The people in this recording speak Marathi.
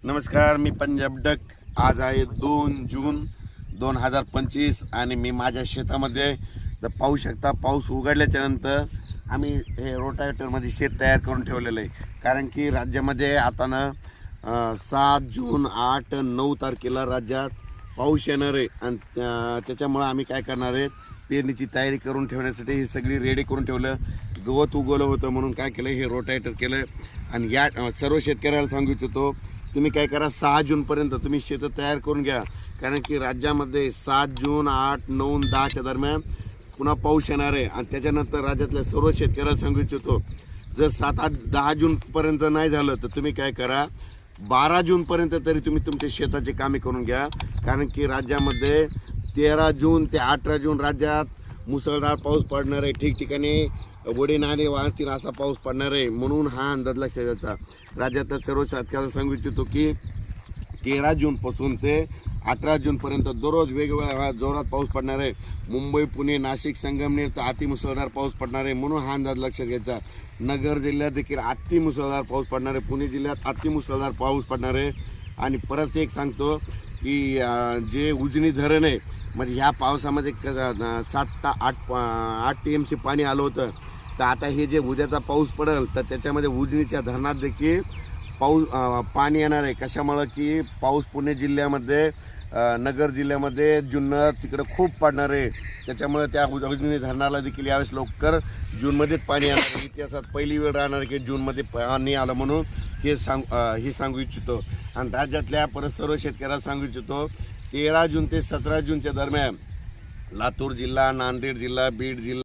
नमस्कार, मी पंजाब डक. आज आहे 2 जून 2025 आणि मी माझ्या शेतामध्ये तर पाहू शकता. पाऊस उघडल्याच्या नंतर आम्ही हे रोटावेटरमध्ये शेत तयार करून ठेवलेलं आहे. कारण की राज्यामध्ये आता ना 7 जून 8 9 तारखेला राज्यात पाऊस येणार आहे आणि त्याच्यामुळं आम्ही काय करणार आहे, पेरणीची तयारी करून ठेवण्यासाठी ही सगळी रेडी करून ठेवलं. गवत उगवलं होतं म्हणून काय केलं, हे रोटावेटर केलं. आणि या सर्व शेतकऱ्याला सांगू इच्छितो, तुम्ही काय करा, 6 जूनपर्यंत तुम्ही शेतं तयार करून घ्या. कारण की राज्यामध्ये 7 जून 8 9 10च्या दरम्यान पुन्हा पाऊस येणार आहे. आणि त्याच्यानंतर राज्यातल्या सर्व शेतकऱ्याला सांगू इच्छितो, जर 7 8 10 जूनपर्यंत नाही झालं तर तुम्ही काय करा, 12 जूनपर्यंत तरी तुम्ही तुमच्या शेताची कामे करून घ्या. कारण की राज्यामध्ये 13 जून ते 18 जून राज्यात मुसळधार पाऊस पडणार आहे. ठिकठिकाणी वडे नाले वाहतील असा पाऊस पडणार आहे. म्हणून हा अंदाज लक्षात घ्यायचा. राज्यातल्या सर्व शेतकऱ्यांना सांगू इच्छितो की 13 जूनपासून ते 18 जूनपर्यंत दररोज वेगवेगळ्या जोरात पाऊस पडणार आहे. मुंबई, पुणे, नाशिक, संगमनेर तर अतिमुसळधार पाऊस पडणार आहे. म्हणून हा अंदाज लक्षात घ्यायचा. नगर जिल्ह्यात देखील अतिमुसळधार पाऊस पडणार आहे. पुणे जिल्ह्यात अतिमुसळधार पाऊस पडणार आहे. आणि परत एक सांगतो की जे उजनी धरण आहे, म्हणजे ह्या पावसामध्ये 7 ते 8 TMC पाणी आलं होतं. तर आता हे जे उद्याचा पाऊस पडेल तर त्याच्यामध्ये उजनीच्या धरणात देखील पाणी येणार आहे. कशामुळं की पाऊस पुणे जिल्ह्यामध्ये, नगर जिल्ह्यामध्ये, जुन्नर तिकडं खूप पडणार आहे. त्याच्यामुळे त्या उजनी धरणाला देखील यावेळेस लवकर जूनमध्येच पाणी येणार आहे. इतिहासात पहिली वेळ राहणार की जूनमध्ये पाणी आलं. म्हणून हे सांगू इच्छितो. आणि राज्यातल्या परत सर्व शेतकऱ्याला सांगू इच्छितो, 13 जून ते 17 जूनच्या दरम्यान लातूर जिल्हा, नांदेड जिल्हा, बीड जिल्हा,